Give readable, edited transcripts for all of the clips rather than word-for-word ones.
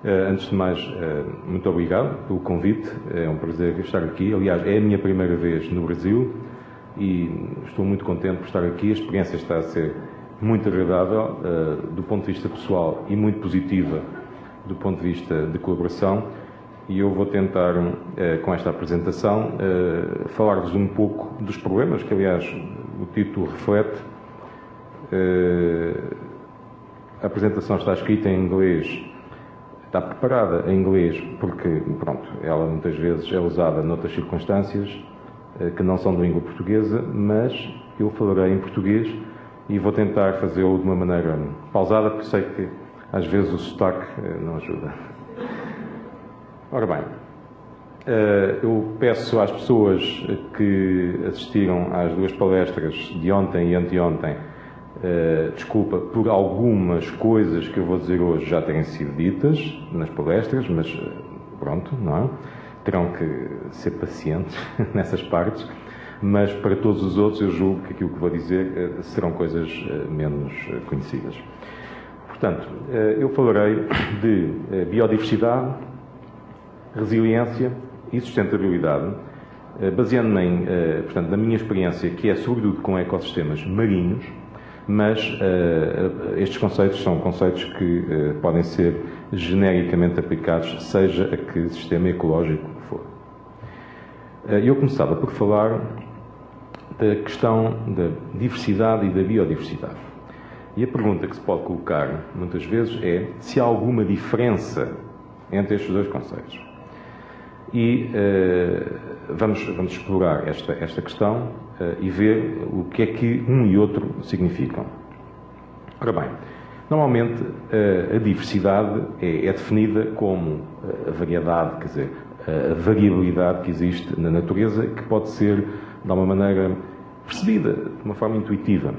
Antes de mais, muito obrigado pelo convite, é um prazer estar aqui. Aliás, é a minha primeira vez no Brasil e estou muito contente por estar aqui. A experiência está a ser muito agradável do ponto de vista pessoal e muito positiva do ponto de vista de colaboração, e eu vou tentar, com esta apresentação, falar-vos um pouco dos problemas, que aliás o título reflete. A apresentação está escrita em inglês, está preparada em inglês, porque, pronto, ela muitas vezes é usada noutras circunstâncias que não são de língua portuguesa, mas eu falarei em português e vou tentar fazê-lo de uma maneira pausada, porque sei que às vezes o sotaque não ajuda. Ora bem, eu peço às pessoas que assistiram às duas palestras de ontem e anteontem desculpa por algumas coisas que eu vou dizer hoje já terem sido ditas nas palestras, mas pronto, não é? Terão que ser pacientes nessas partes, mas para todos os outros eu julgo que aquilo que vou dizer serão coisas menos conhecidas. Portanto, eu falarei de biodiversidade, resiliência e sustentabilidade, baseando-me portanto, na minha experiência, que é sobretudo com ecossistemas marinhos, mas estes conceitos são conceitos que podem ser genericamente aplicados, seja a que sistema ecológico for. Eu começava por falar da questão da diversidade e da biodiversidade. E a pergunta que se pode colocar, muitas vezes, é se há alguma diferença entre estes dois conceitos. E vamos explorar esta questão e ver o que é que um e outro significam. Ora bem, normalmente a diversidade é definida como a variedade, quer dizer, a variabilidade que existe na natureza, que pode ser, de alguma maneira, percebida de uma forma intuitiva.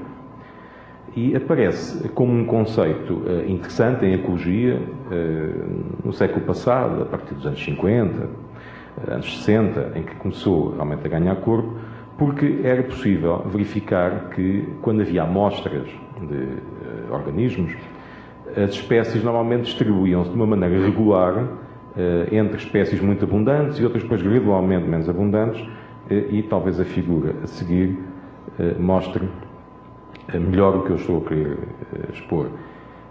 E aparece como um conceito interessante em ecologia no século passado, a partir dos anos 50, anos 60, em que começou realmente a ganhar corpo, porque era possível verificar que, quando havia amostras de organismos, as espécies normalmente distribuíam-se de uma maneira regular entre espécies muito abundantes e outras depois gradualmente menos abundantes, e talvez a figura a seguir mostre melhor o que eu estou a querer expor.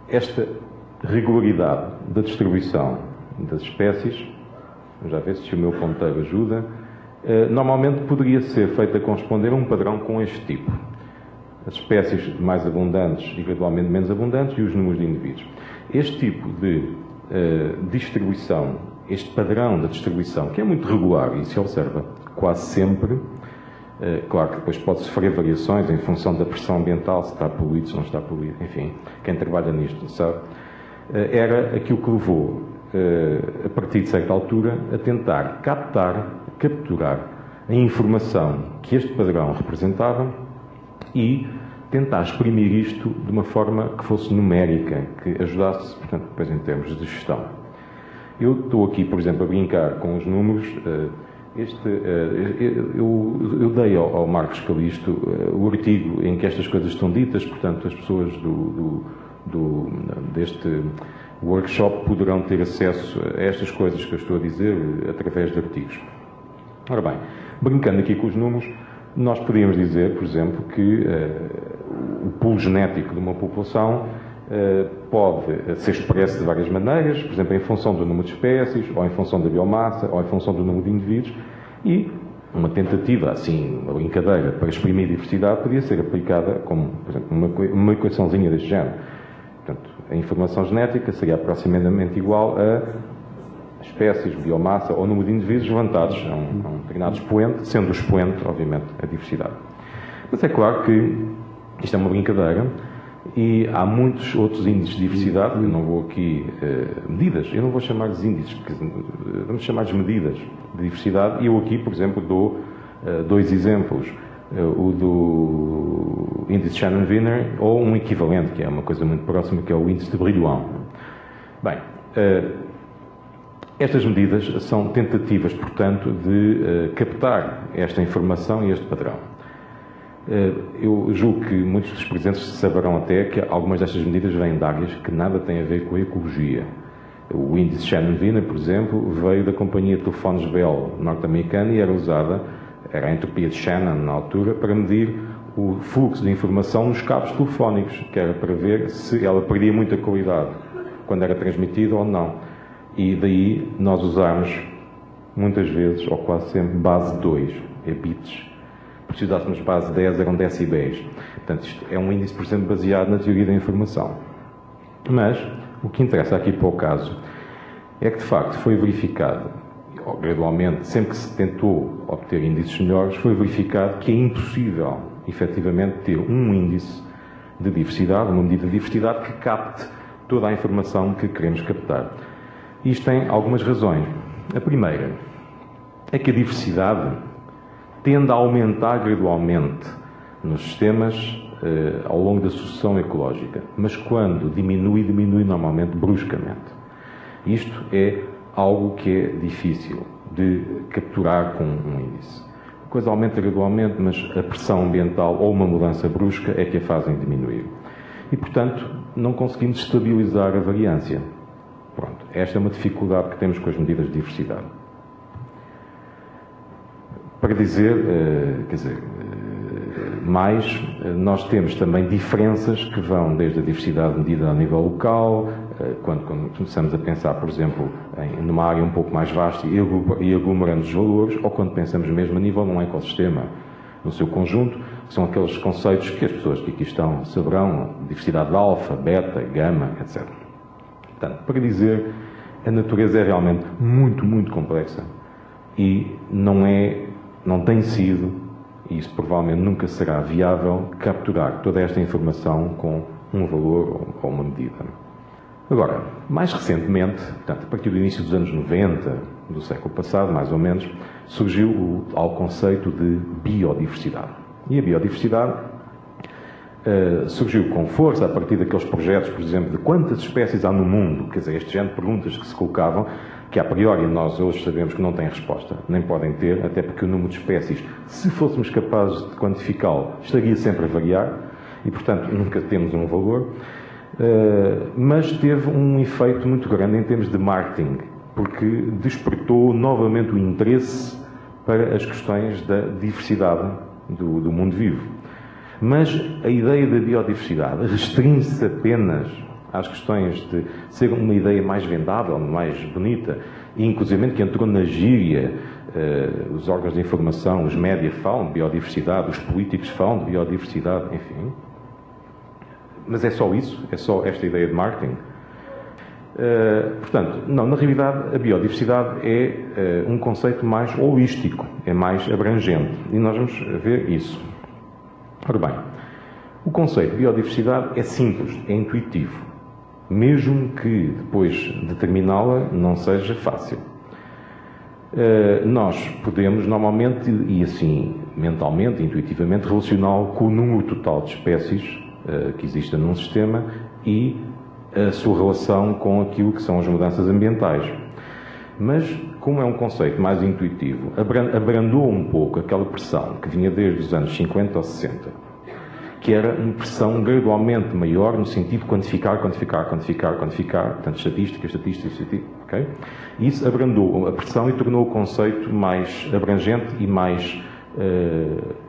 Esta regularidade da distribuição das espécies, vamos já ver se o meu ponteiro ajuda, normalmente poderia ser feita corresponder a um padrão com este tipo. As espécies mais abundantes e gradualmente menos abundantes e os números de indivíduos. Este tipo de distribuição, este padrão da distribuição, que é muito regular e se observa quase sempre, claro que depois pode sofrer variações em função da pressão ambiental, se está poluído, se não está poluído, enfim, quem trabalha nisto sabe, era aquilo que levou, a partir de certa altura, a tentar capturar a informação que este padrão representava e tentar exprimir isto de uma forma que fosse numérica, que ajudasse, portanto, depois em termos de gestão. Eu estou aqui, por exemplo, a brincar com os números. Eu dei ao Marcos Calisto o artigo em que estas coisas estão ditas, portanto, as pessoas deste workshop poderão ter acesso a estas coisas que eu estou a dizer através de artigos. Ora bem, brincando aqui com os números, nós podíamos dizer, por exemplo, que o pool genético de uma população pode ser expresso de várias maneiras, por exemplo, em função do número de espécies, ou em função da biomassa, ou em função do número de indivíduos, e uma tentativa, assim, uma brincadeira para exprimir diversidade podia ser aplicada como, por exemplo, uma equaçãozinha deste género. Portanto, a informação genética seria aproximadamente igual a espécies, biomassa ou número de indivíduos levantados a um determinado expoente, sendo o expoente, obviamente, a diversidade. Mas é claro que isto é uma brincadeira e há muitos outros índices de diversidade, eu não vou aqui medidas, eu não vou chamar-lhes índices, porque vamos chamar-lhes medidas de diversidade, e eu aqui, por exemplo, dou dois exemplos, o do índice Shannon-Wiener ou um equivalente, que é uma coisa muito próxima, que é o índice de Brillouin. Bem, estas medidas são tentativas, portanto, de captar esta informação e este padrão. Eu julgo que muitos dos presentes saberão até que algumas destas medidas vêm de áreas que nada têm a ver com a ecologia. O índice Shannon-Wiener, por exemplo, veio da companhia de telefones Bell norte-americana e era a entropia de Shannon na altura, para medir o fluxo de informação nos cabos telefónicos, que era para ver se ela perdia muita qualidade quando era transmitida ou não. E daí nós usarmos muitas vezes, ou quase sempre, base 2, bits. Se precisássemos base 10, eram decibéis. Portanto, isto é um índice, por exemplo, baseado na teoria da informação. Mas o que interessa aqui para o caso é que, de facto, foi verificado, gradualmente, sempre que se tentou obter índices melhores, foi verificado que é impossível, efetivamente, ter um índice de diversidade, uma medida de diversidade que capte toda a informação que queremos captar. Isto tem algumas razões. A primeira é que a diversidade tende a aumentar gradualmente nos sistemas ao longo da sucessão ecológica, mas quando diminui normalmente bruscamente. Isto é algo que é difícil de capturar com um índice. A coisa aumenta gradualmente, mas a pressão ambiental ou uma mudança brusca é que a fazem diminuir. E, portanto, não conseguimos estabilizar a variância. Pronto, esta é uma dificuldade que temos com as medidas de diversidade. Para dizer, mais, nós temos também diferenças que vão desde a diversidade medida a nível local, quando começamos a pensar, por exemplo, numa área um pouco mais vasta e aglomerando os valores, ou quando pensamos mesmo a nível de um ecossistema no seu conjunto, que são aqueles conceitos que as pessoas que aqui estão saberão, diversidade alfa, beta, gama, etc. Portanto, para dizer, a natureza é realmente muito, muito complexa e não tem sido, e isso provavelmente nunca será viável, capturar toda esta informação com um valor ou uma medida. Agora, mais recentemente, portanto, a partir do início dos anos 90, do século passado, mais ou menos, surgiu o tal conceito de biodiversidade. E a biodiversidade surgiu com força a partir daqueles projetos, por exemplo, de quantas espécies há no mundo. Quer dizer, este género de perguntas que se colocavam, que a priori nós hoje sabemos que não têm resposta, nem podem ter, até porque o número de espécies, se fôssemos capazes de quantificá-lo, estaria sempre a variar e, portanto, nunca temos um valor. Mas teve um efeito muito grande em termos de marketing, porque despertou novamente o interesse para as questões da diversidade do mundo vivo. Mas a ideia da biodiversidade restringe-se apenas às questões de ser uma ideia mais vendável, mais bonita, e inclusive que entrou na gíria, os órgãos de informação, os média falam de biodiversidade, os políticos falam de biodiversidade, enfim. Mas é só isso? É só esta ideia de marketing? Portanto, não, na realidade a biodiversidade é um conceito mais holístico, é mais abrangente, e nós vamos ver isso. Ora bem, o conceito de biodiversidade é simples, é intuitivo, mesmo que depois determiná-la não seja fácil. Nós podemos normalmente, e assim mentalmente, intuitivamente, relacioná-lo com o número total de espécies que existem num sistema e a sua relação com aquilo que são as mudanças ambientais. Mas, como é um conceito mais intuitivo, abrandou um pouco aquela pressão que vinha desde os anos 50 ou 60, que era uma pressão gradualmente maior no sentido de quantificar, portanto, estatística, ok? E isso abrandou a pressão e tornou o conceito mais abrangente e mais...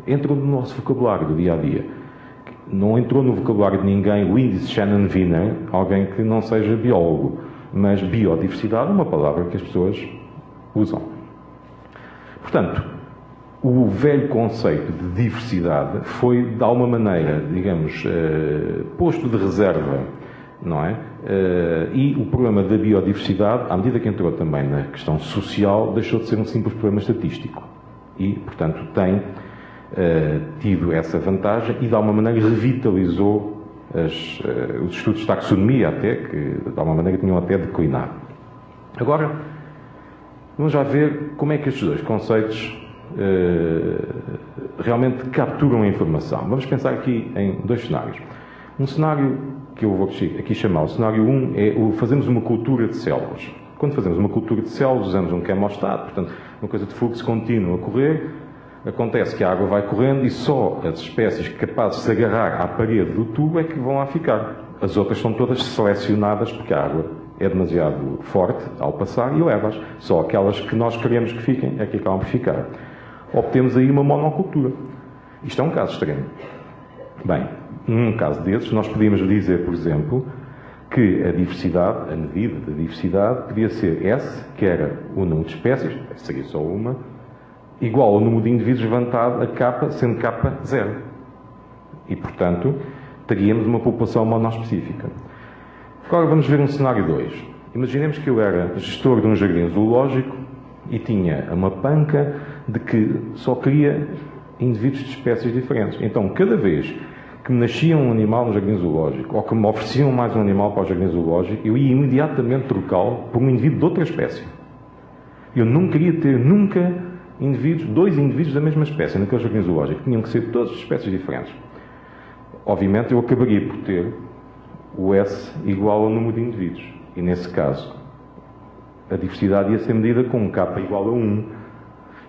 entrou no nosso vocabulário do dia-a-dia. Não entrou no vocabulário de ninguém o índice Shannon-Wiener, alguém que não seja biólogo, mas biodiversidade é uma palavra que as pessoas usam. Portanto, o velho conceito de diversidade foi, de alguma maneira, digamos, posto de reserva, não é? E o problema da biodiversidade, à medida que entrou também na questão social, deixou de ser um simples problema estatístico. E, portanto, tem tido essa vantagem e, de alguma maneira, revitalizou os estudos de taxonomia, até, que, de alguma maneira, tinham até declinado. Agora, vamos já ver como é que estes dois conceitos realmente capturam a informação. Vamos pensar aqui em dois cenários. Um cenário que eu vou aqui chamar, o cenário 1, é fazemos uma cultura de células. Quando fazemos uma cultura de células, usamos um quemostato, portanto, uma coisa de fluxo contínuo a correr. Acontece que a água vai correndo e só as espécies capazes de se agarrar à parede do tubo é que vão lá ficar. As outras são todas selecionadas porque a água é demasiado forte ao passar e leva-as. Só aquelas que nós queremos que fiquem é que acabam por ficar. Obtemos aí uma monocultura. Isto é um caso extremo. Bem, num caso desses, nós podíamos dizer, por exemplo, que a diversidade, a medida da diversidade, podia ser S, que era o número de espécies, seria só uma, igual ao número de indivíduos levantado a K, sendo K 0. E, portanto, teríamos uma população monoespecífica. Agora vamos ver um cenário 2. Imaginemos que eu era gestor de um jardim zoológico e tinha uma panca de que só queria indivíduos de espécies diferentes. Então, cada vez que me nascia um animal no jardim zoológico ou que me ofereciam mais um animal para o jardim zoológico, eu ia imediatamente trocá-lo por um indivíduo de outra espécie. Eu não queria ter nunca dois indivíduos da mesma espécie naquele jardim zoológico. Tinham que ser todas espécies diferentes. Obviamente, eu acabaria por ter o S igual ao número de indivíduos. E, nesse caso, a diversidade ia ser medida com um K igual a 1.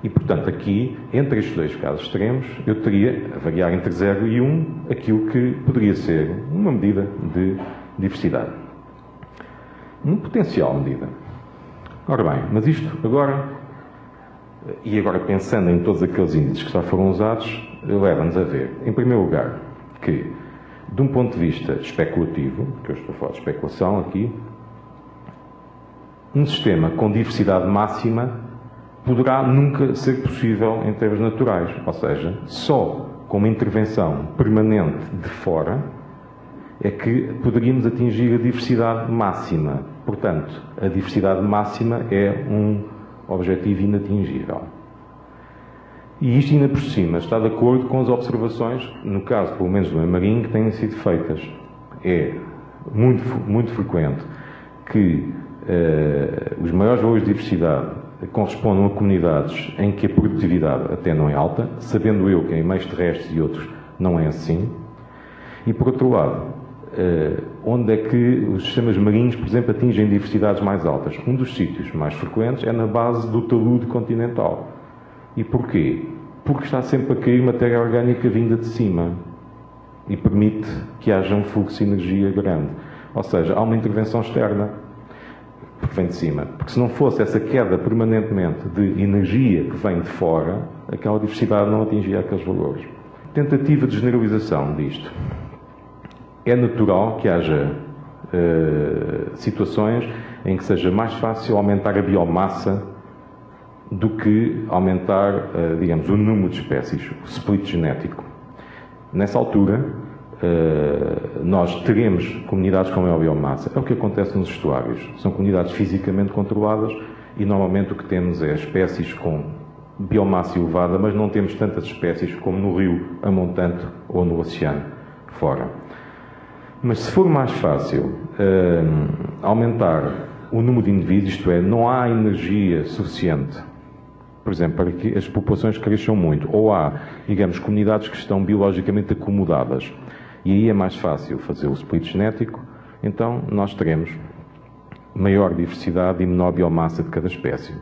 E, portanto, aqui, entre estes dois casos extremos, eu teria a variar entre 0 e 1 aquilo que poderia ser uma medida de diversidade. Uma potencial medida. Ora bem, mas isto agora, e agora pensando em todos aqueles índices que já foram usados, leva-nos a ver, em primeiro lugar, que, de um ponto de vista especulativo, que eu estou a falar de especulação aqui, um sistema com diversidade máxima poderá nunca ser possível em termos naturais. Ou seja, só com uma intervenção permanente de fora é que poderíamos atingir a diversidade máxima. Portanto, a diversidade máxima é um objetivo inatingível. E isto ainda por cima está de acordo com as observações, no caso, pelo menos do meio marinho, que têm sido feitas. É muito frequente que os maiores valores de diversidade correspondam a comunidades em que a produtividade até não é alta, sabendo eu que em meios terrestres e outros não é assim. E, por outro lado, onde é que os sistemas marinhos, por exemplo, atingem diversidades mais altas? Um dos sítios mais frequentes é na base do talude continental. E porquê? Porque está sempre a cair matéria orgânica vinda de cima e permite que haja um fluxo de energia grande. Ou seja, há uma intervenção externa que vem de cima. Porque se não fosse essa queda permanentemente de energia que vem de fora, aquela diversidade não atingia aqueles valores. Tentativa de generalização disto. É natural que haja situações em que seja mais fácil aumentar a biomassa do que aumentar, digamos, o número de espécies, o split genético. Nessa altura, nós teremos comunidades com maior biomassa. É o que acontece nos estuários. São comunidades fisicamente controladas e normalmente o que temos é espécies com biomassa elevada, mas não temos tantas espécies como no rio a montante ou no oceano fora. Mas se for mais fácil aumentar o número de indivíduos, isto é, não há energia suficiente, por exemplo, para que as populações cresçam muito, ou há, digamos, comunidades que estão biologicamente acomodadas, e aí é mais fácil fazer o split genético, então nós teremos maior diversidade e menor biomassa de cada espécie.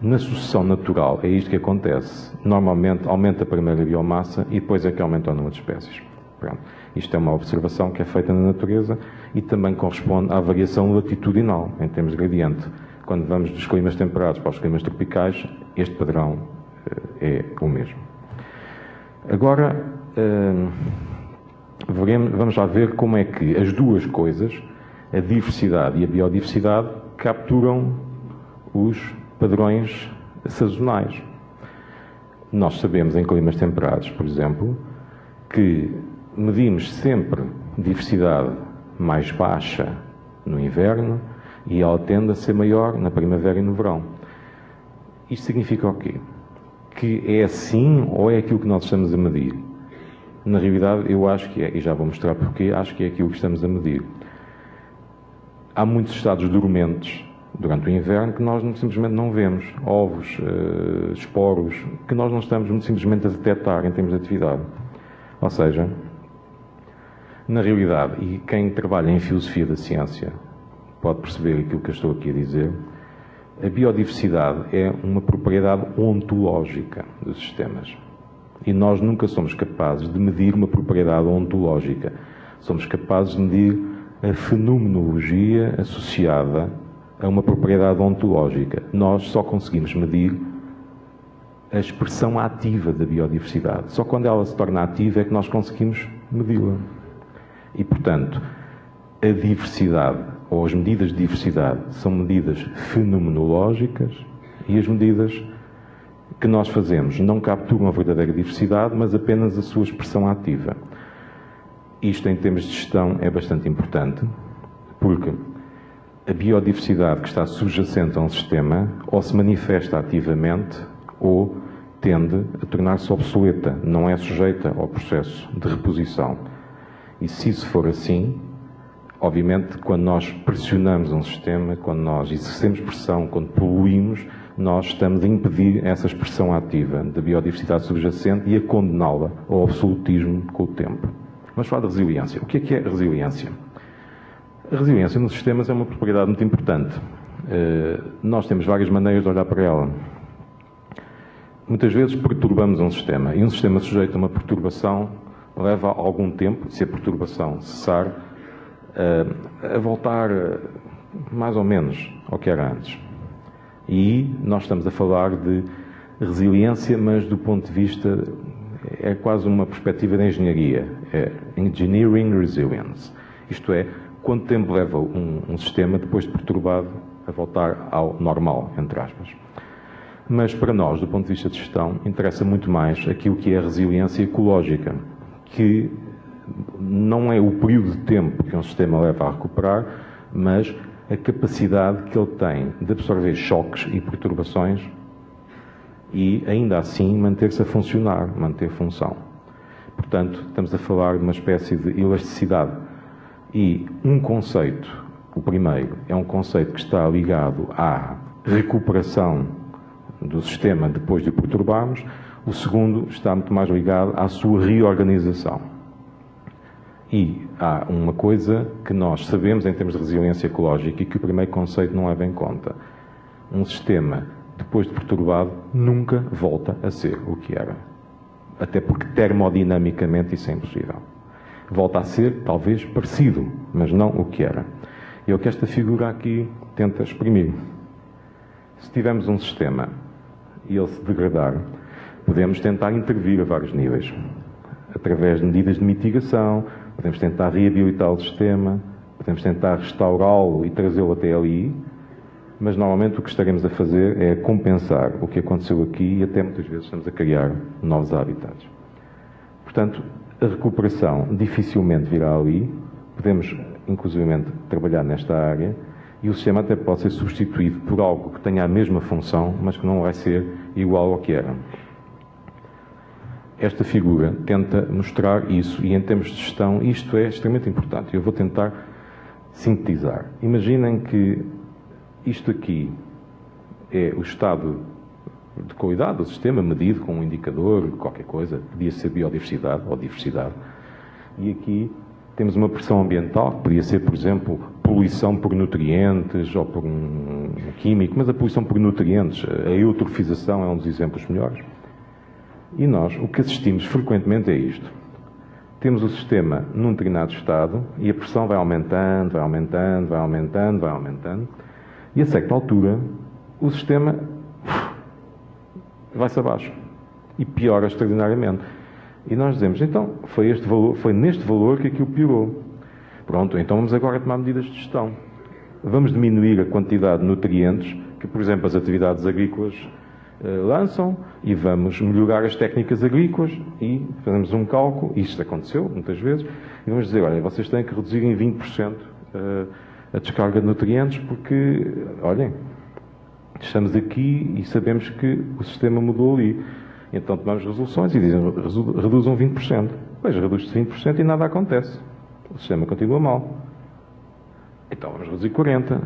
Na sucessão natural é isto que acontece. Normalmente aumenta primeiro a biomassa e depois é que aumenta o número de espécies. Pronto. Isto é uma observação que é feita na natureza e também corresponde à variação latitudinal, em termos de gradiente. Quando vamos dos climas temperados para os climas tropicais, este padrão é o mesmo. Agora, vamos lá ver como é que as duas coisas, a diversidade e a biodiversidade, capturam os padrões sazonais. Nós sabemos em climas temperados, por exemplo, que medimos sempre diversidade mais baixa no inverno e ela tende a ser maior na primavera e no verão. Isto significa o quê? Que é assim ou é aquilo que nós estamos a medir? Na realidade, eu acho que é, e já vou mostrar porquê, acho que é aquilo que estamos a medir. Há muitos estados dormentes durante o inverno que nós simplesmente não vemos. Ovos, esporos, que nós não estamos simplesmente a detectar em termos de atividade. Ou seja, na realidade, e quem trabalha em filosofia da ciência pode perceber aquilo que eu estou aqui a dizer, a biodiversidade é uma propriedade ontológica dos sistemas. E nós nunca somos capazes de medir uma propriedade ontológica. Somos capazes de medir a fenomenologia associada a uma propriedade ontológica. Nós só conseguimos medir a expressão ativa da biodiversidade. Só quando ela se torna ativa é que nós conseguimos medi-la. E, portanto, a diversidade, ou as medidas de diversidade, são medidas fenomenológicas e as medidas que nós fazemos não capturam a verdadeira diversidade, mas apenas a sua expressão ativa. Isto, em termos de gestão, é bastante importante, porque a biodiversidade que está subjacente a um sistema ou se manifesta ativamente ou tende a tornar-se obsoleta, não é sujeita ao processo de reposição. E se isso for assim, obviamente, quando nós pressionamos um sistema, quando nós exercemos pressão, quando poluímos, nós estamos a impedir essa expressão ativa da biodiversidade subjacente e a condená-la ao absolutismo com o tempo. Vamos falar de resiliência. O que é resiliência? A resiliência nos sistemas é uma propriedade muito importante. Nós temos várias maneiras de olhar para ela. Muitas vezes perturbamos um sistema, e um sistema sujeito a uma perturbação leva algum tempo, se a perturbação cessar, a voltar mais ou menos ao que era antes. E nós estamos a falar de resiliência, mas do ponto de vista, é quase uma perspectiva de engenharia. É Engineering Resilience. Isto é, quanto tempo leva um sistema, depois de perturbado, a voltar ao normal, entre aspas. Mas para nós, do ponto de vista de gestão, interessa muito mais aquilo que é a resiliência ecológica, que não é o período de tempo que um sistema leva a recuperar, mas a capacidade que ele tem de absorver choques e perturbações e, ainda assim, manter-se a funcionar, manter função. Portanto, estamos a falar de uma espécie de elasticidade. E um conceito, o primeiro, é um conceito que está ligado à recuperação do sistema depois de o perturbarmos. O segundo está muito mais ligado à sua reorganização. E há uma coisa que nós sabemos em termos de resiliência ecológica e que o primeiro conceito não leva em conta. Um sistema, depois de perturbado, nunca volta a ser o que era. Até porque termodinamicamente isso é impossível. Volta a ser, talvez, parecido, mas não o que era. E é o que esta figura aqui tenta exprimir. Se tivermos um sistema e ele se degradar, podemos tentar intervir a vários níveis. Através de medidas de mitigação, podemos tentar reabilitar o sistema, podemos tentar restaurá-lo e trazê-lo até ali, mas normalmente o que estaremos a fazer é compensar o que aconteceu aqui e até muitas vezes estamos a criar novos habitats. Portanto, a recuperação dificilmente virá ali, podemos inclusivamente trabalhar nesta área e o sistema até pode ser substituído por algo que tenha a mesma função, mas que não vai ser igual ao que era. Esta figura tenta mostrar isso e, em termos de gestão, isto é extremamente importante. Eu vou tentar sintetizar. Imaginem que isto aqui é o estado de qualidade do sistema medido com um indicador, qualquer coisa, podia ser biodiversidade ou diversidade. E aqui temos uma pressão ambiental, que podia ser, por exemplo, poluição por nutrientes ou por um químico, mas a poluição por nutrientes, a eutrofização é um dos exemplos melhores. E nós, o que assistimos frequentemente é isto. Temos o sistema num determinado estado e a pressão vai aumentando, vai aumentando, vai aumentando, vai aumentando. E a certa altura, o sistema vai-se abaixo e piora extraordinariamente. E nós dizemos, então, foi neste valor que aquilo piorou. Pronto, então vamos agora tomar medidas de gestão. Vamos diminuir a quantidade de nutrientes que, por exemplo, as atividades agrícolas lançam e vamos melhorar as técnicas agrícolas e fazemos um cálculo, isto aconteceu muitas vezes, e vamos dizer, olha, vocês têm que reduzir em 20% a descarga de nutrientes porque, olhem, estamos aqui e sabemos que o sistema mudou ali. Então tomamos resoluções e dizem, reduzam 20%. Pois, reduz-se 20% e nada acontece. O sistema continua mal. Então vamos reduzir 40%.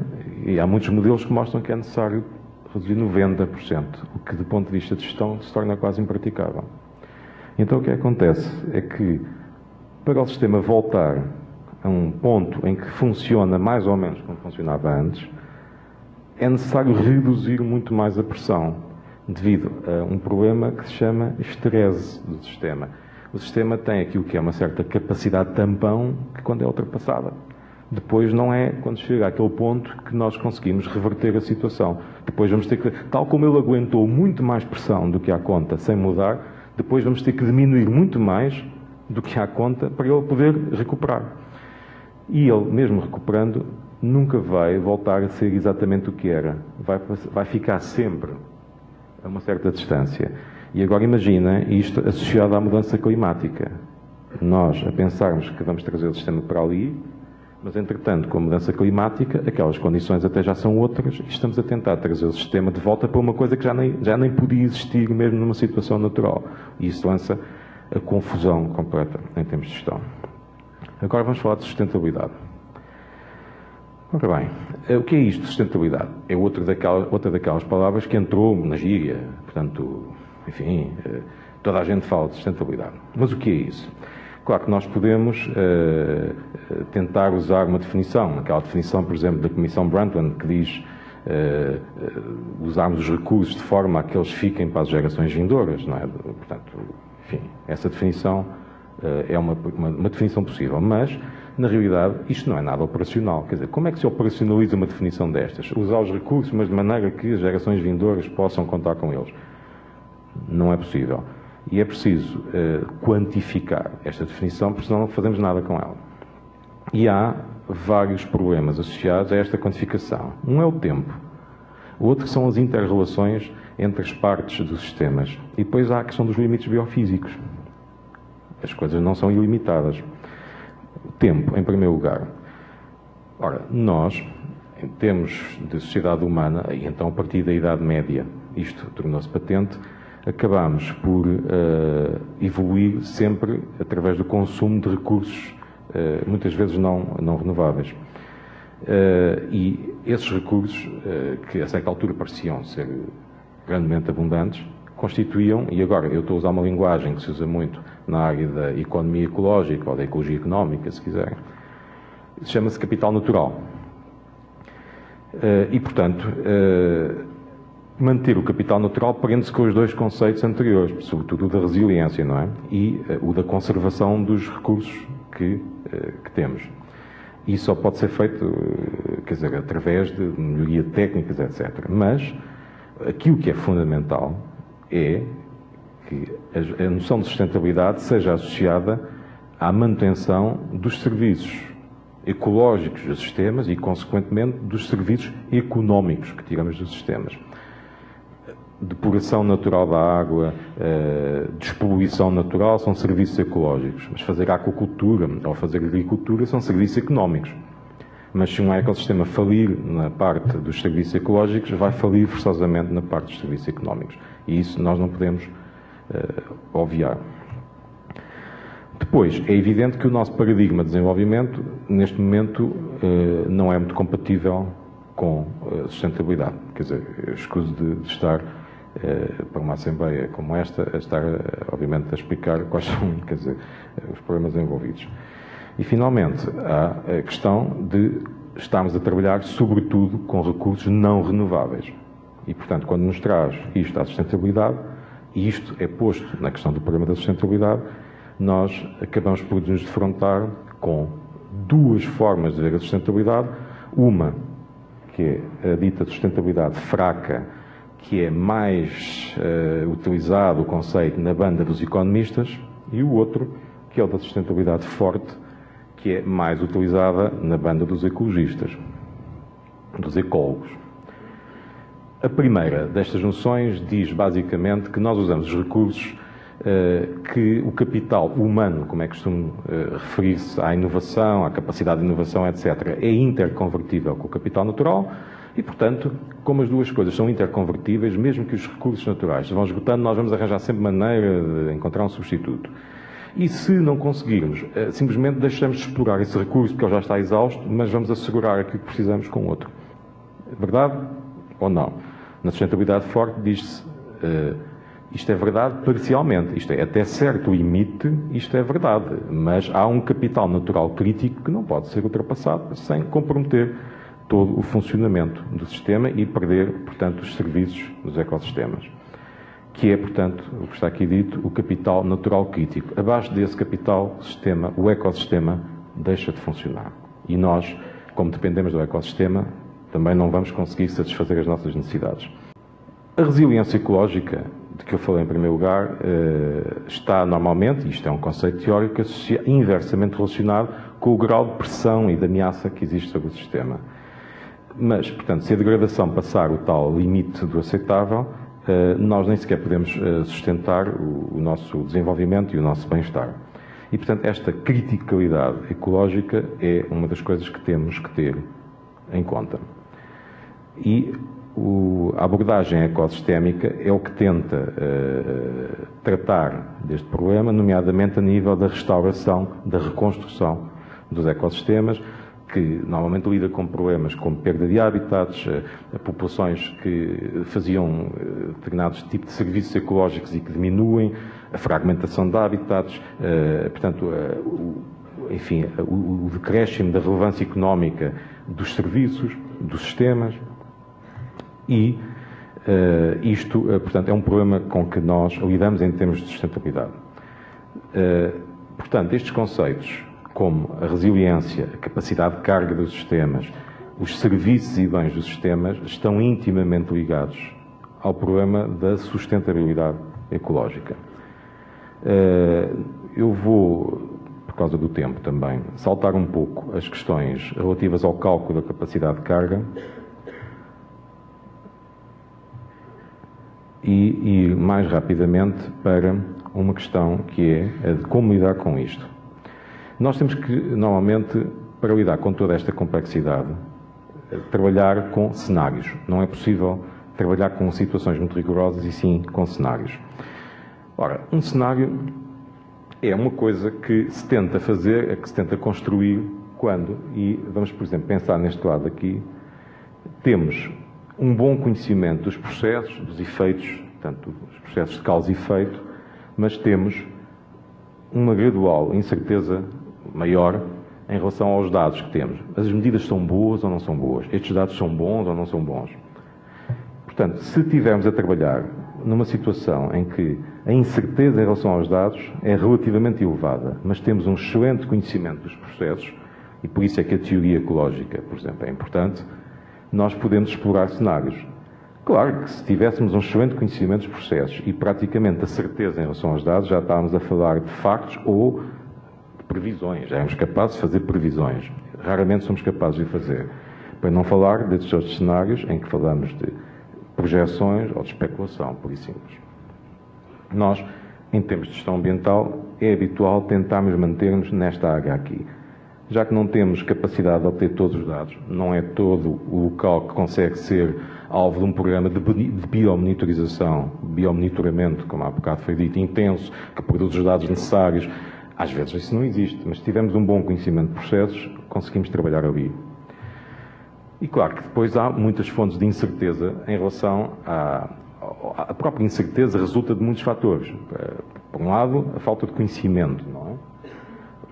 E há muitos modelos que mostram que é necessário reduzir 90%, o que, do ponto de vista de gestão, se torna quase impraticável. Então o que acontece é que, para o sistema voltar a um ponto em que funciona mais ou menos como funcionava antes, é necessário reduzir muito mais a pressão, devido a um problema que se chama estresse do sistema. O sistema tem aquilo que é uma certa capacidade tampão que, quando é ultrapassada, depois não é quando chega àquele ponto que nós conseguimos reverter a situação. Depois vamos ter que, tal como ele aguentou muito mais pressão do que à conta sem mudar, depois vamos ter que diminuir muito mais do que à conta para ele poder recuperar. E ele, mesmo recuperando, nunca vai voltar a ser exatamente o que era. Vai ficar sempre a uma certa distância. E agora imagina isto associado à mudança climática. Nós a pensarmos que vamos trazer o sistema para ali, mas entretanto, com a mudança climática, aquelas condições até já são outras e estamos a tentar trazer o sistema de volta para uma coisa que já nem podia existir mesmo numa situação natural. E isso lança a confusão completa em termos de gestão. Agora vamos falar de sustentabilidade. Ora bem, o que é isto de sustentabilidade? É outra daquelas palavras que entrou na gíria. Portanto, enfim, toda a gente fala de sustentabilidade. Mas o que é isso? Claro que nós podemos tentar usar uma definição, aquela definição, por exemplo, da Comissão Brundtland, que diz usarmos os recursos de forma a que eles fiquem para as gerações vindouras, não é? Portanto, enfim, essa definição é uma definição possível, mas, na realidade, isto não é nada operacional. Quer dizer, como é que se operacionaliza uma definição destas? Usar os recursos, mas de maneira que as gerações vindouras possam contar com eles. Não é possível. E é preciso quantificar esta definição, porque senão não fazemos nada com ela. E há vários problemas associados a esta quantificação. Um é o tempo. O outro são as inter-relações entre as partes dos sistemas. E depois há a questão dos limites biofísicos. As coisas não são ilimitadas. O tempo, em primeiro lugar. Ora, nós, em termos de sociedade humana, e então a partir da Idade Média, isto tornou-se patente, acabamos por evoluir sempre através do consumo de recursos, muitas vezes não renováveis. E esses recursos, que a certa altura pareciam ser grandemente abundantes, constituíam, e agora eu estou a usar uma linguagem que se usa muito na área da economia ecológica ou da ecologia económica, se quiserem, chama-se capital natural. E, portanto, manter o capital natural prende-se com os dois conceitos anteriores, sobretudo o da resiliência, não é? E o da conservação dos recursos que temos. E isso só pode ser feito, quer dizer, através de melhoria de técnicas, etc. Mas aquilo que é fundamental é que a noção de sustentabilidade seja associada à manutenção dos serviços ecológicos dos sistemas e, consequentemente, dos serviços económicos que tiramos dos sistemas. Depuração natural da água, despoluição natural são serviços ecológicos, mas fazer aquacultura ou fazer agricultura são serviços económicos. Mas se um ecossistema falir na parte dos serviços ecológicos, vai falir forçosamente na parte dos serviços económicos. E isso nós não podemos obviar. Depois, é evidente que o nosso paradigma de desenvolvimento, neste momento, não é muito compatível com a sustentabilidade. Quer dizer, eu escuso de estar para uma Assembleia como esta, a estar, obviamente, a explicar quais são, quer dizer, os problemas envolvidos. E, finalmente, há a questão de estarmos a trabalhar, sobretudo, com recursos não renováveis. E, portanto, quando nos traz isto à sustentabilidade, e isto é posto na questão do problema da sustentabilidade, nós acabamos por nos defrontar com duas formas de ver a sustentabilidade. Uma, que é a dita sustentabilidade fraca, que é mais utilizado o conceito na banda dos economistas, e o outro, que é o da sustentabilidade forte, que é mais utilizada na banda dos ecologistas, dos ecólogos. A primeira destas noções diz basicamente que nós usamos os recursos que o capital humano, como é costume referir-se à inovação, à capacidade de inovação, etc., é interconvertível com o capital natural e, portanto, como as duas coisas são interconvertíveis, mesmo que os recursos naturais se vão esgotando, nós vamos arranjar sempre maneira de encontrar um substituto. E se não conseguirmos, simplesmente deixamos de explorar esse recurso porque ele já está exausto, mas vamos assegurar aquilo que precisamos com outro. Verdade ou não? Na sustentabilidade forte diz-se isto é verdade parcialmente, isto é, até certo limite, isto é verdade, mas há um capital natural crítico que não pode ser ultrapassado sem comprometer todo o funcionamento do sistema e perder, portanto, os serviços dos ecossistemas. Que é, portanto, o que está aqui dito, o capital natural crítico. Abaixo desse capital sistema, o ecossistema deixa de funcionar. E nós, como dependemos do ecossistema, também não vamos conseguir satisfazer as nossas necessidades. A resiliência ecológica, de que eu falei em primeiro lugar, está normalmente, isto é um conceito teórico, inversamente relacionado com o grau de pressão e de ameaça que existe sobre o sistema. Mas, portanto, se a degradação passar o tal limite do aceitável, nós nem sequer podemos sustentar o nosso desenvolvimento e o nosso bem-estar. E, portanto, esta criticalidade ecológica é uma das coisas que temos que ter em conta. E a abordagem ecossistémica é o que tenta tratar deste problema, nomeadamente a nível da restauração, da reconstrução dos ecossistemas, que normalmente lida com problemas como perda de habitats, populações que faziam determinados tipos de serviços ecológicos e que diminuem, a fragmentação de habitats, portanto, enfim, o decréscimo da relevância económica dos serviços, dos sistemas, e isto, portanto, é um problema com que nós lidamos em termos de sustentabilidade. Portanto, estes conceitos, como a resiliência, a capacidade de carga dos sistemas, os serviços e bens dos sistemas, estão intimamente ligados ao problema da sustentabilidade ecológica. Eu vou, por causa do tempo também, saltar um pouco as questões relativas ao cálculo da capacidade de carga e ir mais rapidamente para uma questão que é a de como lidar com isto. Nós temos que, normalmente, para lidar com toda esta complexidade, trabalhar com cenários. Não é possível trabalhar com situações muito rigorosas e sim com cenários. Ora, um cenário é uma coisa que se tenta fazer, que se tenta construir quando, e vamos, por exemplo, pensar neste lado aqui, temos um bom conhecimento dos processos, dos efeitos, portanto, dos processos de causa e efeito, mas temos uma gradual incerteza maior em relação aos dados que temos. As medidas são boas ou não são boas? Estes dados são bons ou não são bons? Portanto, se estivermos a trabalhar numa situação em que a incerteza em relação aos dados é relativamente elevada, mas temos um excelente conhecimento dos processos, e por isso é que a teoria ecológica, por exemplo, é importante, nós podemos explorar cenários. Claro que se tivéssemos um excelente conhecimento dos processos e praticamente a certeza em relação aos dados, já estávamos a falar de factos ou de previsões. Já éramos capazes de fazer previsões. Raramente somos capazes de fazer. Para não falar desses outros cenários em que falamos de projeções ou de especulação, por isso simples. Nós, em termos de gestão ambiental, é habitual tentarmos manter-nos nesta área aqui. Já que não temos capacidade de obter todos os dados, não é todo o local que consegue ser alvo de um programa de biomonitorização, biomonitoramento, como há bocado foi dito, intenso, que produz os dados necessários. Às vezes isso não existe, mas se tivermos um bom conhecimento de processos, conseguimos trabalhar ali. E claro que depois há muitas fontes de incerteza em relação a própria incerteza resulta de muitos fatores. Por um lado, a falta de conhecimento, não é?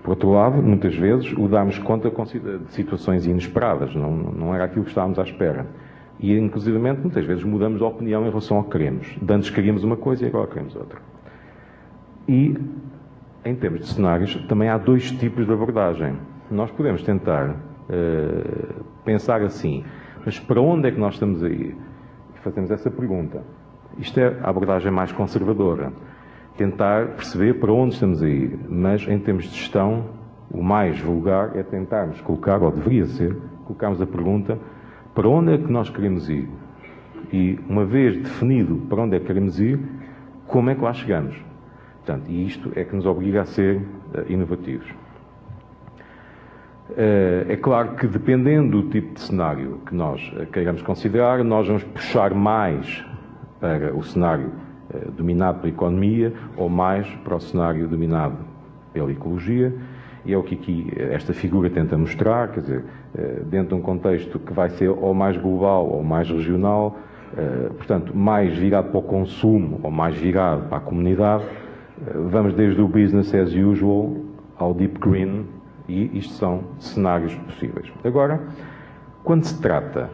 Por outro lado, muitas vezes, o darmos conta de situações inesperadas, não era aquilo que estávamos à espera. E, inclusivamente, muitas vezes mudamos de opinião em relação ao que queremos. De antes queríamos uma coisa e agora queremos outra. E, em termos de cenários, também há dois tipos de abordagem. Nós podemos tentar pensar assim, mas para onde é que nós estamos a ir? E fazemos essa pergunta. Isto é a abordagem mais conservadora. Tentar perceber para onde estamos a ir, mas em termos de gestão, o mais vulgar é tentarmos colocar, ou deveria ser, colocarmos a pergunta para onde é que nós queremos ir? E, uma vez definido para onde é que queremos ir, como é que lá chegamos? Portanto, e isto é que nos obriga a ser inovativos. É claro que, dependendo do tipo de cenário que nós queiramos considerar, nós vamos puxar mais para o cenário dominado pela economia ou mais para o cenário dominado pela ecologia, e é o que aqui esta figura tenta mostrar, quer dizer, dentro de um contexto que vai ser ou mais global ou mais regional, portanto, mais virado para o consumo ou mais virado para a comunidade, vamos desde o business as usual ao deep green, e isto são cenários possíveis. Agora, quando se trata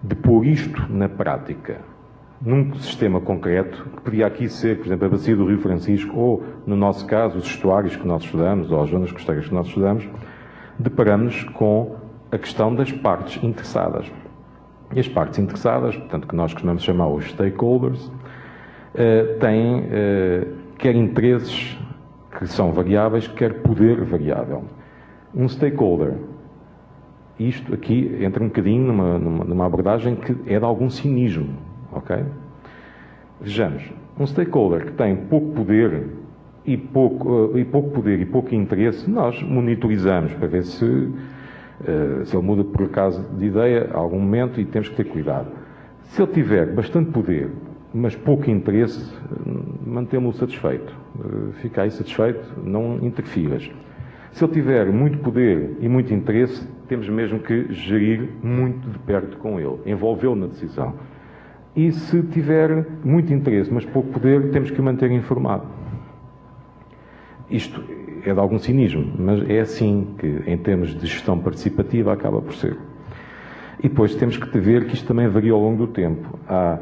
de pôr isto na prática, num sistema concreto, que podia aqui ser, por exemplo, a bacia do Rio Francisco, ou, no nosso caso, os estuários que nós estudamos, ou as zonas costeiras que nós estudamos, deparamos com a questão das partes interessadas. E as partes interessadas, portanto, que nós costumamos chamar os stakeholders, têm quer interesses que são variáveis, quer poder variável. Um stakeholder, isto aqui entra um bocadinho numa abordagem que é de algum cinismo, ok? Vejamos, um stakeholder que tem pouco poder e pouco interesse, nós monitorizamos para ver se ele muda por acaso de ideia a algum momento e temos que ter cuidado. Se ele tiver bastante poder, mas pouco interesse, mantê-lo satisfeito. Fica aí satisfeito, não interfiras. Se ele tiver muito poder e muito interesse, temos mesmo que gerir muito de perto com ele, envolvê-lo na decisão. E se tiver muito interesse, mas pouco poder, temos que o manter informado. Isto é de algum cinismo, mas é assim que, em termos de gestão participativa, acaba por ser. E depois temos que ver que isto também varia ao longo do tempo. Há,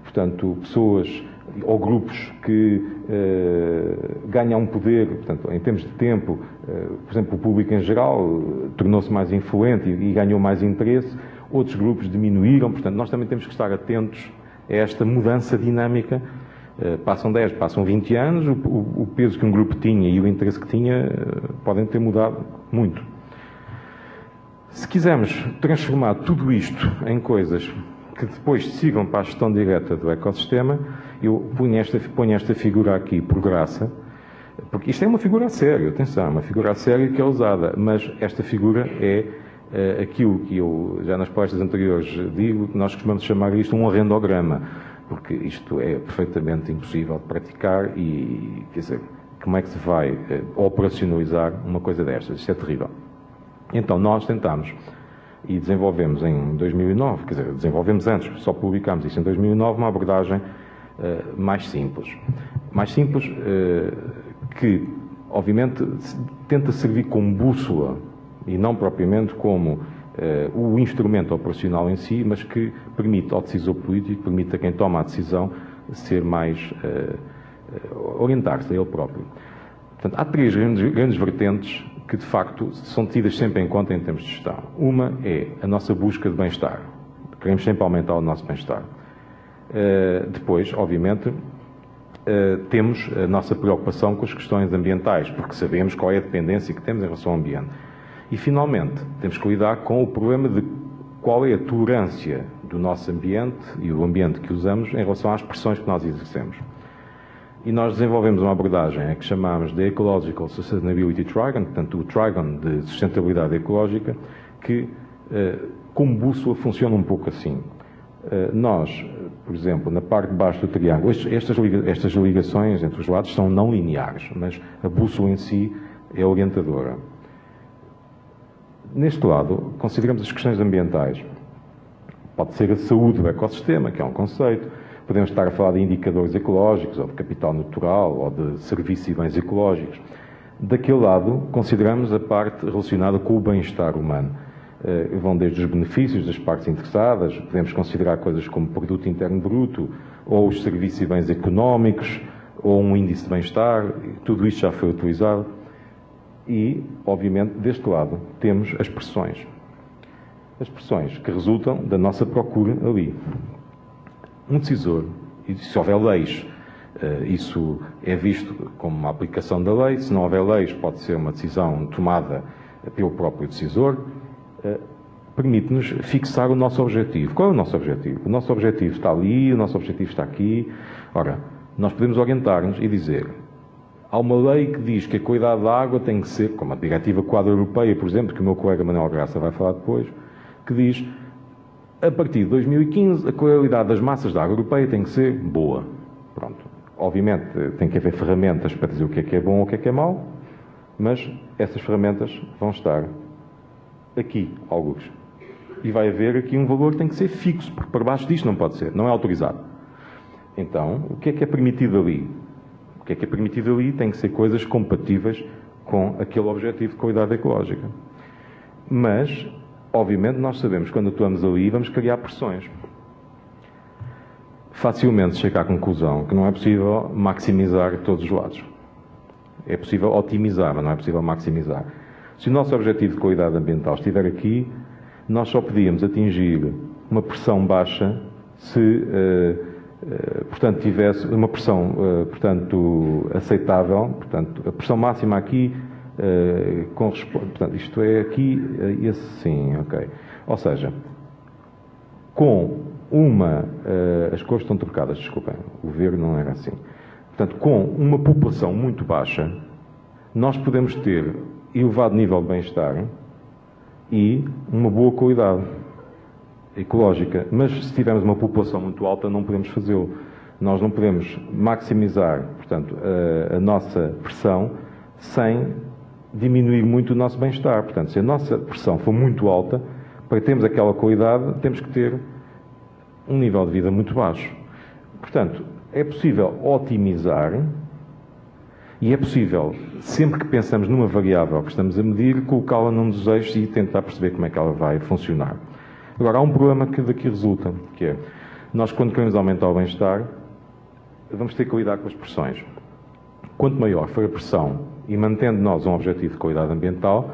portanto, pessoas ou grupos que ganham poder, portanto, em termos de tempo, por exemplo, o público em geral tornou-se mais influente e ganhou mais interesse, outros grupos diminuíram, portanto, nós também temos que estar atentos a esta mudança dinâmica. Passam 10, passam 20 anos, o peso que um grupo tinha e o interesse que tinha podem ter mudado muito. Se quisermos transformar tudo isto em coisas que depois sigam para a gestão direta do ecossistema, eu ponho esta figura aqui por graça, porque isto é uma figura a sério, atenção, uma figura a sério que é usada, mas esta figura é aquilo que eu já nas palestras anteriores digo, que nós costumamos chamar isto um arrendograma, porque isto é perfeitamente impossível de praticar e, quer dizer, como é que se vai operacionalizar uma coisa destas? Isto é terrível. Então, nós tentámos e desenvolvemos em 2009, quer dizer, desenvolvemos antes, só publicámos isto em 2009, uma abordagem mais simples. Mais simples que, obviamente, tenta servir como bússola e não propriamente como o instrumento operacional em si, mas que permite ao decisor político, permite a quem toma a decisão ser mais orientar-se a ele próprio. Portanto, há três grandes vertentes que, de facto, são tidas sempre em conta em termos de gestão. Uma é a nossa busca de bem-estar. Queremos sempre aumentar o nosso bem-estar. Depois, obviamente, temos a nossa preocupação com as questões ambientais, porque sabemos qual é a dependência que temos em relação ao ambiente. E, finalmente, temos que lidar com o problema de qual é a tolerância do nosso ambiente e do ambiente que usamos em relação às pressões que nós exercemos. E nós desenvolvemos uma abordagem que chamamos de Ecological Sustainability Trigon, portanto, o Trigon de sustentabilidade ecológica, que, como bússola, funciona um pouco assim. Nós, por exemplo, na parte de baixo do triângulo, estas ligações entre os lados são não lineares, mas a bússola em si é orientadora. Neste lado, consideramos as questões ambientais. Pode ser a saúde do ecossistema, que é um conceito. Podemos estar a falar de indicadores ecológicos, ou de capital natural, ou de serviços e bens ecológicos. Daquele lado, consideramos a parte relacionada com o bem-estar humano. Vão desde os benefícios das partes interessadas, podemos considerar coisas como produto interno bruto, ou os serviços e bens económicos, ou um índice de bem-estar, tudo isto já foi utilizado. E, obviamente, deste lado, temos as pressões. As pressões que resultam da nossa procura ali. Um decisor, e se houver leis, isso é visto como uma aplicação da lei. Se não houver leis, pode ser uma decisão tomada pelo próprio decisor. Permite-nos fixar o nosso objetivo. Qual é o nosso objetivo? O nosso objetivo está ali, o nosso objetivo está aqui. Ora, nós podemos orientar-nos e dizer: há uma lei que diz que a qualidade da água tem que ser, como a Diretiva Quadro Europeia, por exemplo, que o meu colega Manuel Graça vai falar depois, que diz: a partir de 2015, a qualidade das massas de água europeia tem que ser boa. Pronto. Obviamente, tem que haver ferramentas para dizer o que é bom ou o que é mau, mas essas ferramentas vão estar aqui, alguns. E vai haver aqui um valor que tem que ser fixo, porque para baixo disto não pode ser, não é autorizado. Então, o que é permitido ali? O que é permitido ali tem que ser coisas compatíveis com aquele objetivo de qualidade ecológica. Mas, obviamente, nós sabemos que quando atuamos ali vamos criar pressões. Facilmente chega à conclusão que não é possível maximizar todos os lados. É possível otimizar, mas não é possível maximizar. Se o nosso objetivo de qualidade ambiental estiver aqui, nós só podíamos atingir uma pressão baixa se, portanto, tivesse uma pressão, portanto, aceitável. Portanto, a pressão máxima aqui corresponde, portanto, isto é aqui, esse sim, ok. Ou seja, com uma, as cores estão trocadas, desculpem, o verde não era assim. Portanto, com uma população muito baixa, nós podemos ter elevado nível de bem-estar e uma boa qualidade ecológica. Mas se tivermos uma população muito alta, não podemos fazê-lo. Nós não podemos maximizar, portanto, a nossa pressão sem diminuir muito o nosso bem-estar. Portanto, se a nossa pressão for muito alta, para termos aquela qualidade, temos que ter um nível de vida muito baixo. Portanto, é possível otimizar e é possível, sempre que pensamos numa variável que estamos a medir, colocá-la num dos eixos e tentar perceber como é que ela vai funcionar. Agora, há um problema que daqui resulta, que é, nós quando queremos aumentar o bem-estar, vamos ter que lidar com as pressões. Quanto maior for a pressão, e mantendo nós um objetivo de qualidade ambiental,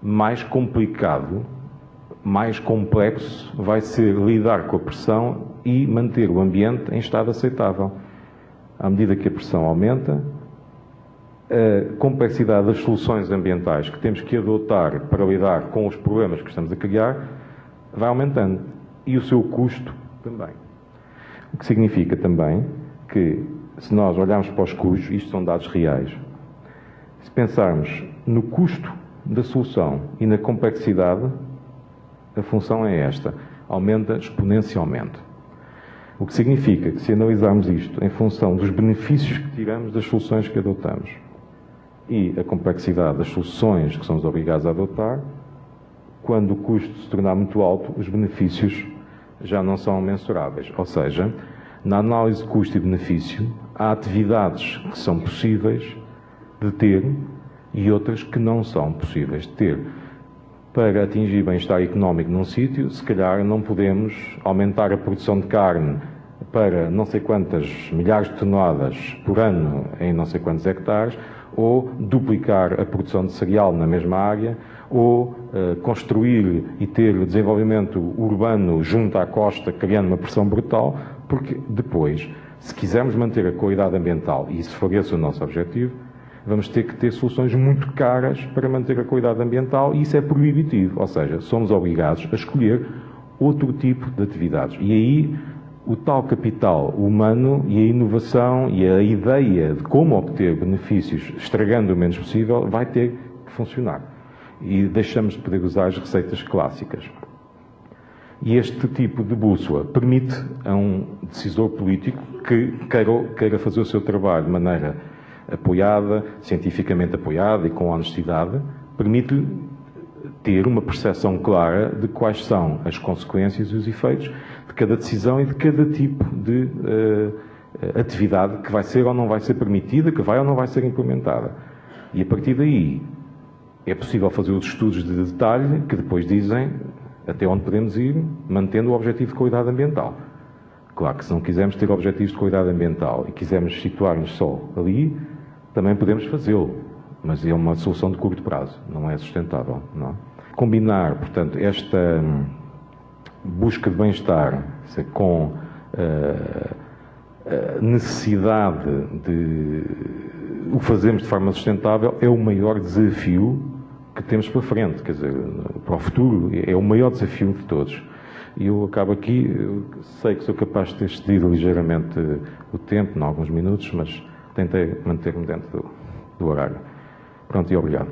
mais complicado, mais complexo vai ser lidar com a pressão e manter o ambiente em estado aceitável. À medida que a pressão aumenta, a complexidade das soluções ambientais que temos que adotar para lidar com os problemas que estamos a criar vai aumentando. E o seu custo também. O que significa também que, se nós olharmos para os custos, isto são dados reais, se pensarmos no custo da solução e na complexidade, a função é esta, aumenta exponencialmente. O que significa que, se analisarmos isto em função dos benefícios que tiramos das soluções que adotamos e a complexidade das soluções que somos obrigados a adotar, quando o custo se tornar muito alto, os benefícios já não são mensuráveis. Ou seja, na análise de custo e benefício, há atividades que são possíveis de ter e outras que não são possíveis de ter. Para atingir bem-estar económico num sítio, se calhar não podemos aumentar a produção de carne para não sei quantas milhares de toneladas por ano em não sei quantos hectares, ou duplicar a produção de cereal na mesma área, ou construir e ter desenvolvimento urbano junto à costa, criando uma pressão brutal, porque depois, se quisermos manter a qualidade ambiental, e se for esse o nosso objetivo, vamos ter que ter soluções muito caras para manter a qualidade ambiental e isso é proibitivo, ou seja, somos obrigados a escolher outro tipo de atividades. E aí o tal capital humano e a inovação e a ideia de como obter benefícios estragando o menos possível vai ter que funcionar. E deixamos de poder usar as receitas clássicas. E este tipo de bússola permite a um decisor político que queira fazer o seu trabalho de maneira apoiada, cientificamente apoiada e com honestidade, permite-lhe ter uma percepção clara de quais são as consequências e os efeitos de cada decisão e de cada tipo de atividade que vai ser ou não vai ser permitida, que vai ou não vai ser implementada. E a partir daí é possível fazer os estudos de detalhe que depois dizem até onde podemos ir, mantendo o objetivo de qualidade ambiental. Claro que se não quisermos ter objetivos de qualidade ambiental e quisermos situar-nos só ali, também podemos fazê-lo, mas é uma solução de curto prazo, não é sustentável. Não? Combinar, portanto, esta busca de bem-estar com a necessidade de o fazermos de forma sustentável é o maior desafio que temos pela frente, quer dizer, para o futuro, é o maior desafio de todos. E eu acabo aqui, eu sei que sou capaz de ter excedido ligeiramente o tempo, em alguns minutos, mas tentei manter-me dentro do horário. Pronto, e obrigado.